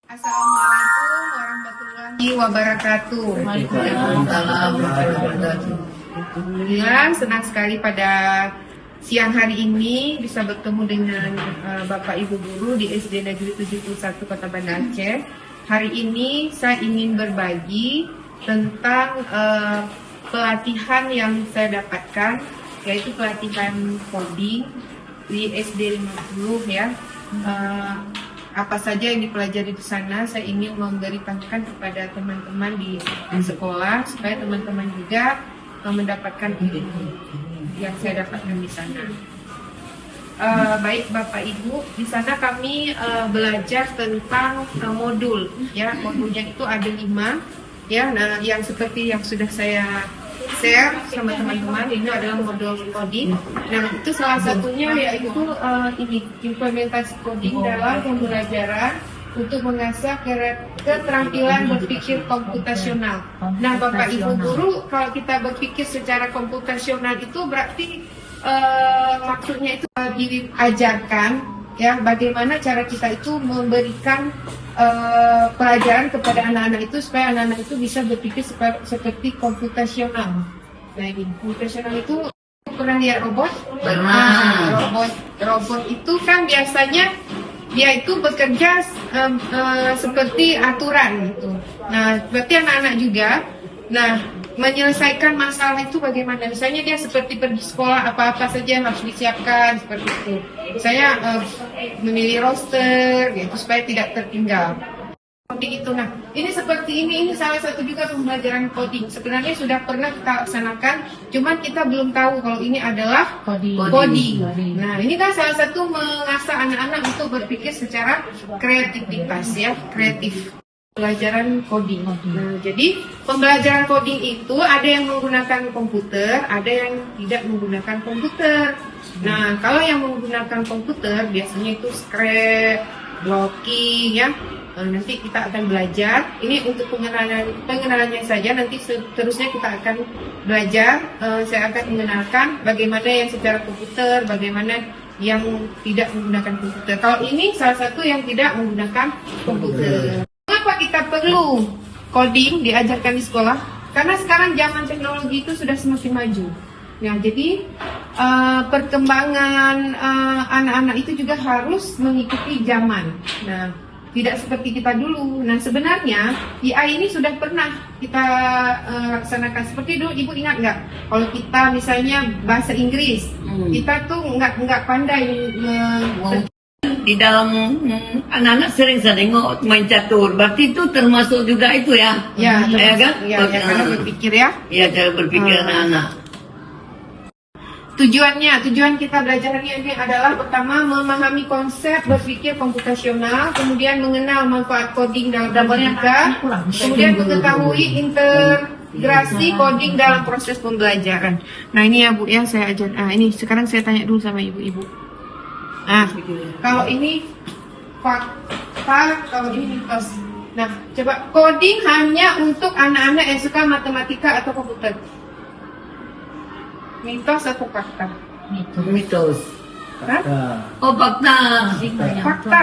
Assalamualaikum warahmatullahi wabarakatuh. Waalaikumsalam warahmatullahi wabarakatuh. Alhamdulillah, senang sekali pada siang hari ini bisa bertemu dengan Bapak Ibu Guru di SD Negeri 71 Kota Banda Aceh. Hari ini saya ingin berbagi tentang pelatihan yang saya dapatkan, yaitu pelatihan coding di SD 50 ya. Apa saja yang dipelajari di sana saya ingin memberitahukan kepada teman-teman di sekolah supaya teman-teman juga mendapatkan ilmu yang saya dapatkan di sana. Baik Bapak Ibu, di sana kami belajar tentang modul ya. Modulnya itu ada 5 ya. Nah, yang seperti yang sudah saya share sama teman-teman, ini adalah modul coding. Nah, itu salah satunya yaitu ini implementasi coding dalam pembelajaran untuk mengasah keterampilan berpikir komputasional. Nah, Bapak Ibu Guru, kalau kita berpikir secara komputasional itu berarti maksudnya itu diajarkan ya bagaimana cara kita itu memberikan pelajaran kepada anak-anak itu supaya anak-anak itu bisa berpikir seperti komputasional. Nah, ini komputasional itu pernah lihat robot? Pernah. Robot itu kan biasanya dia itu bekerja seperti aturan gitu. Nah, berarti anak-anak juga. Nah, menyelesaikan masalah itu bagaimana? Misalnya dia seperti pergi sekolah, apa-apa saja yang harus disiapkan seperti itu. Saya memilih roster gitu supaya tidak tertinggal. Coding itu, nah ini seperti ini salah satu juga pembelajaran coding. Sebenarnya sudah pernah kita laksanakan, cuman kita belum tahu kalau ini adalah coding. Nah, ini kan salah satu mengasah anak-anak untuk berpikir secara kreativitas ya, kreatif. Pelajaran coding. Nah, jadi pembelajaran coding itu ada yang menggunakan komputer, ada yang tidak menggunakan komputer. Nah, kalau yang menggunakan komputer biasanya itu Scratch, blocking ya. Nanti kita akan belajar. Ini untuk pengenalannya saja. Nanti seterusnya kita akan belajar. Saya akan mengenalkan bagaimana yang secara komputer, bagaimana yang tidak menggunakan komputer. Kalau ini salah satu yang tidak menggunakan komputer. Kenapa kita perlu coding diajarkan di sekolah? Karena sekarang zaman teknologi itu sudah semakin maju. Nah, jadi perkembangan anak-anak itu juga harus mengikuti zaman. Nah, tidak seperti kita dulu. Nah, sebenarnya AI ini sudah pernah kita laksanakan. Seperti dulu, Ibu ingat nggak? Kalau kita misalnya bahasa Inggris, kita tuh nggak pandai Di dalam anak-anak sering saya tengok main catur, berarti itu termasuk juga itu ya? ya, kan? ya, cara berpikir ya. Iya, cara berpikir anak-anak. Tujuan kita belajar ini adalah pertama memahami konsep berpikir komputasional, kemudian mengenal manfaat coding dalam logika, kemudian mengetahui integrasi coding dalam proses pembelajaran. Nah, ini ya Bu ya, saya ajar. Ini sekarang saya tanya dulu sama ibu-ibu. Nah, kalau ini fakta, kalau ini mitos. Nah, coba coding hanya untuk anak-anak yang suka matematika atau komputer. Mitos atau fakta? Mitos. Hah? Oh, fakta. Fakta.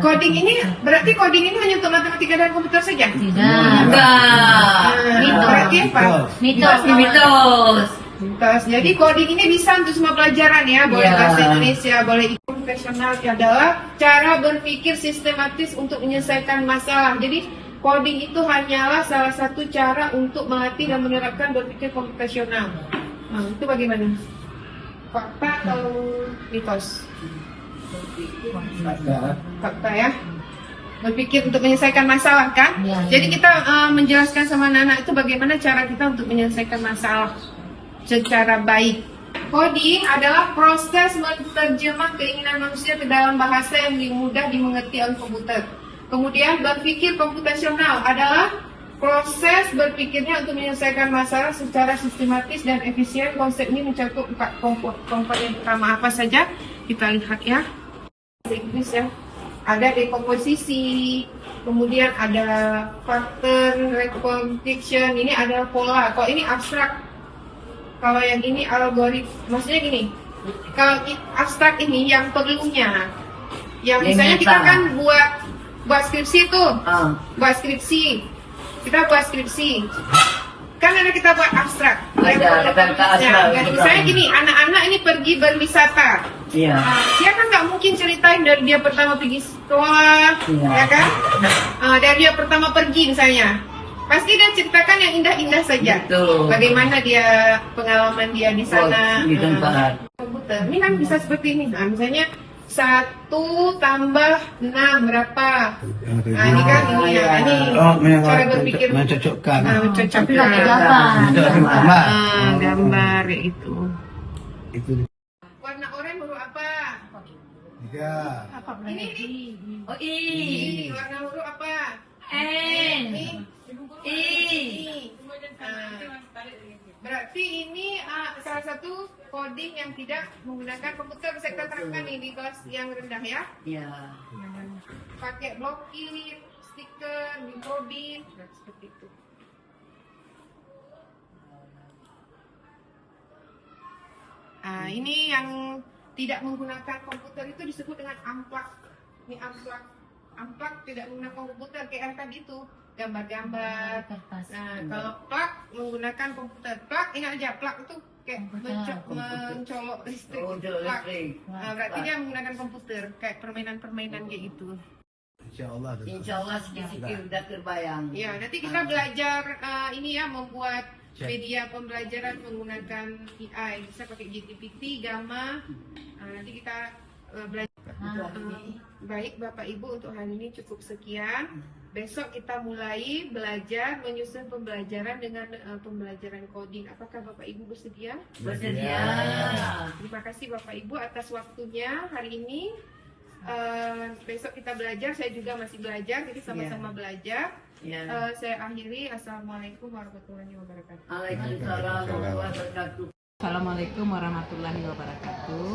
Coding ini berarti coding ini hanya untuk matematika dan komputer saja? Enggak. Berarti apa? Mitos. Mitos. Jadi coding ini bisa untuk semua pelajaran ya, boleh Ya. bahasa Indonesia, boleh profesional. Adalah cara berpikir sistematis untuk menyelesaikan masalah. Jadi coding itu hanyalah salah satu cara untuk melatih dan menerapkan berpikir komputasional. Nah, itu bagaimana? Fakta atau mitos? Fakta ya. Berpikir untuk menyelesaikan masalah kan? Ya, ya. Jadi kita menjelaskan sama anak-anak itu bagaimana cara kita untuk menyelesaikan masalah secara baik. Coding adalah proses menerjemah keinginan manusia ke dalam bahasa yang mudah dimengerti oleh komputer. Kemudian berpikir komputasional adalah proses berpikirnya untuk menyelesaikan masalah secara sistematis dan efisien. Konsep ini mencakup 4 komponen utama. Apa saja? Kita lihat ya. Inggris ya. Ada dekomposisi, kemudian ada pattern recognition, ini ada pola. Kalau ini abstrak, kalau yang ini algoritma. Maksudnya gini, kalau abstrak ini yang perlunya, yang misalnya kita kan buat buat skripsi tuh. Ah, Buat skripsi. Kita buat skripsi. Kan ada kita buat abstrak. Ada abstrak. Misalnya gini, anak-anak ini pergi berwisata. iya. Dia kan nggak mungkin ceritain dari dia pertama pergi sekolah, Iya. ya kan? Dari dia pertama pergi misalnya. Pasti dia ceritakan yang indah-indah saja. Betul. Bagaimana dia pengalaman dia di sana. Di tempat. Komputer. Ini kan bisa seperti ini. Nah, misalnya 1 tambah 6 berapa? Nah, ini kan ini ya. Ini cara berpikir mencocokkan. mencocokkan. Gambar. Gambar kayak itu. Itu Warna oranye huruf apa? tiga. Ini. Oh, Ini warna huruf apa? N. I. Berarti ini salah satu coding yang tidak menggunakan komputer. Bisa kita terapkan nih di kelas yang rendah ya. Iya. Pakai blokir, stiker, mikrobit, nah, seperti itu. Ini yang tidak menggunakan komputer itu disebut dengan amplak. Ini amplak. Amplak tidak menggunakan komputer kayak yang tadi itu gambar-gambar. Nah, kalau plak menggunakan komputer. Plak ingat aja, plak itu kayak mencolok listrik. Oh, mencolok Plak. listrik. Nah, berarti dia menggunakan komputer kayak permainan-permainan kayak gitu. Insyaallah. Insya Allah sedikit udah terbayang. Ya, nanti kita belajar ini ya membuat media pembelajaran menggunakan AI. Bisa pakai GPT, Gamma. Nanti kita belajar. Baik Bapak Ibu, untuk hari ini cukup sekian. Besok kita mulai belajar menyusun pembelajaran dengan pembelajaran coding. Apakah Bapak Ibu bersedia? Bersedia. Terima kasih Bapak Ibu atas waktunya hari ini. Besok kita belajar, saya juga masih belajar, jadi sama-sama belajar. Ya. Saya akhiri. Assalamualaikum warahmatullahi wabarakatuh. Waalaikumsalam warahmatullahi wabarakatuh. Assalamualaikum warahmatullahi wabarakatuh.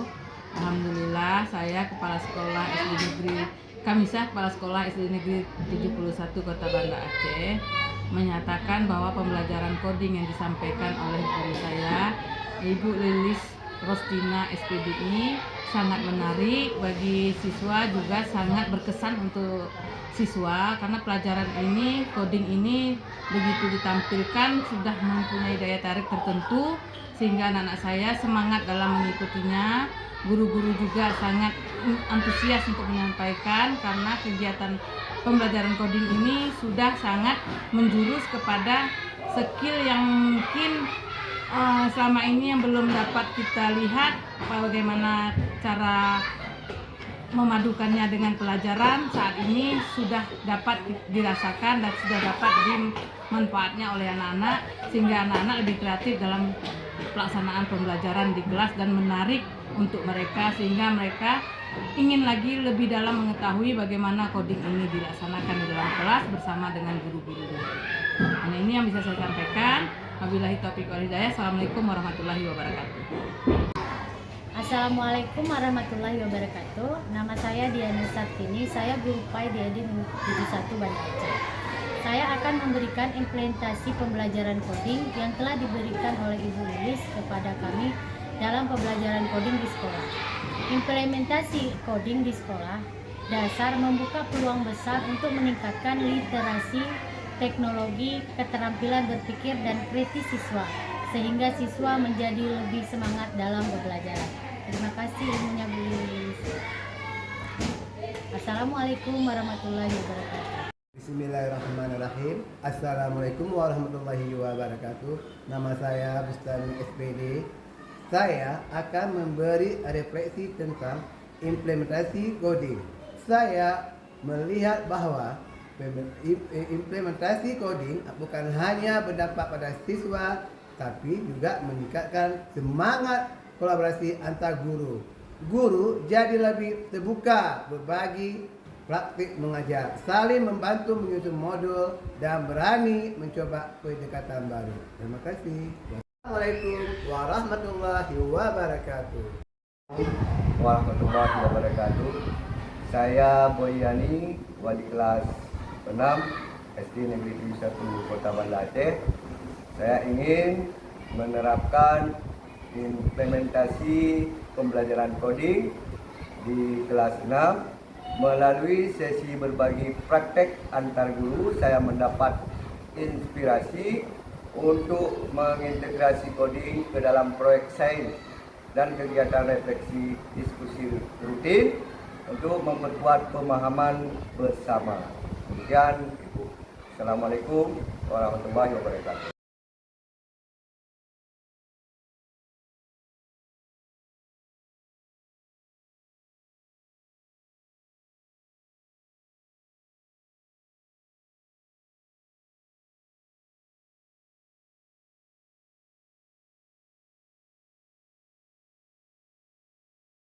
Alhamdulillah, saya Kepala Sekolah SD Negeri Kamisah, Kepala Sekolah SD Negeri 71 Kota Banda Aceh, menyatakan bahwa pembelajaran coding yang disampaikan oleh guru saya, Ibu Lilis Rostina SPDI, sangat menarik bagi siswa, juga sangat berkesan untuk siswa karena pelajaran ini, coding ini begitu ditampilkan sudah mempunyai daya tarik tertentu sehingga anak-anak saya semangat dalam mengikutinya. Guru-guru juga sangat antusias untuk menyampaikan karena kegiatan pembelajaran coding ini sudah sangat menjurus kepada skill yang mungkin selama ini yang belum dapat kita lihat, bagaimana cara memadukannya dengan pelajaran saat ini sudah dapat dirasakan dan sudah dapat dimanfaatnya oleh anak-anak, sehingga anak-anak lebih kreatif dalam pelaksanaan pembelajaran di kelas dan menarik untuk mereka, sehingga mereka ingin lagi lebih dalam mengetahui bagaimana coding ini dilaksanakan di dalam kelas bersama dengan guru-guru. Nah, ini yang bisa saya sampaikan. Wabillahi taufiq wal hidayah. Assalamualaikum warahmatullahi wabarakatuh. Assalamualaikum warahmatullahi wabarakatuh. Nama saya Diana Sartini, saya guru PAI di SD 71 Banda Aceh. Saya akan memberikan implementasi pembelajaran coding yang telah diberikan oleh Ibu Lilis kepada kami dalam pembelajaran coding di sekolah. Implementasi coding di sekolah dasar membuka peluang besar untuk meningkatkan literasi, teknologi, keterampilan berpikir dan kritis siswa, sehingga siswa menjadi lebih semangat dalam pembelajaran. Terima kasih ilmunya Bu Lilis. Assalamualaikum warahmatullahi wabarakatuh. Bismillahirrahmanirrahim. Assalamualaikum warahmatullahi wabarakatuh. Nama saya Bustani SPD. Saya akan memberi refleksi tentang implementasi coding. Saya melihat bahwa implementasi coding bukan hanya berdampak pada siswa, tapi juga meningkatkan semangat kolaborasi antar guru. Guru jadi lebih terbuka berbagi praktik mengajar, saling membantu menyusun modul dan berani mencoba pendekatan baru. Terima kasih. Assalamualaikum warahmatullahi wabarakatuh. Warahmatullahi wabarakatuh. Saya Boyani, wali kelas 6 SD Negeri 71 Kota Banda Aceh. Saya ingin menerapkan implementasi pembelajaran coding di kelas 6 Melalui sesi berbagi praktek antar guru, saya mendapat inspirasi untuk mengintegrasi coding ke dalam proyek sains dan kegiatan refleksi diskusi rutin untuk memperkuat pemahaman bersama. Demikian, Ibu. Assalamualaikum warahmatullahi wabarakatuh.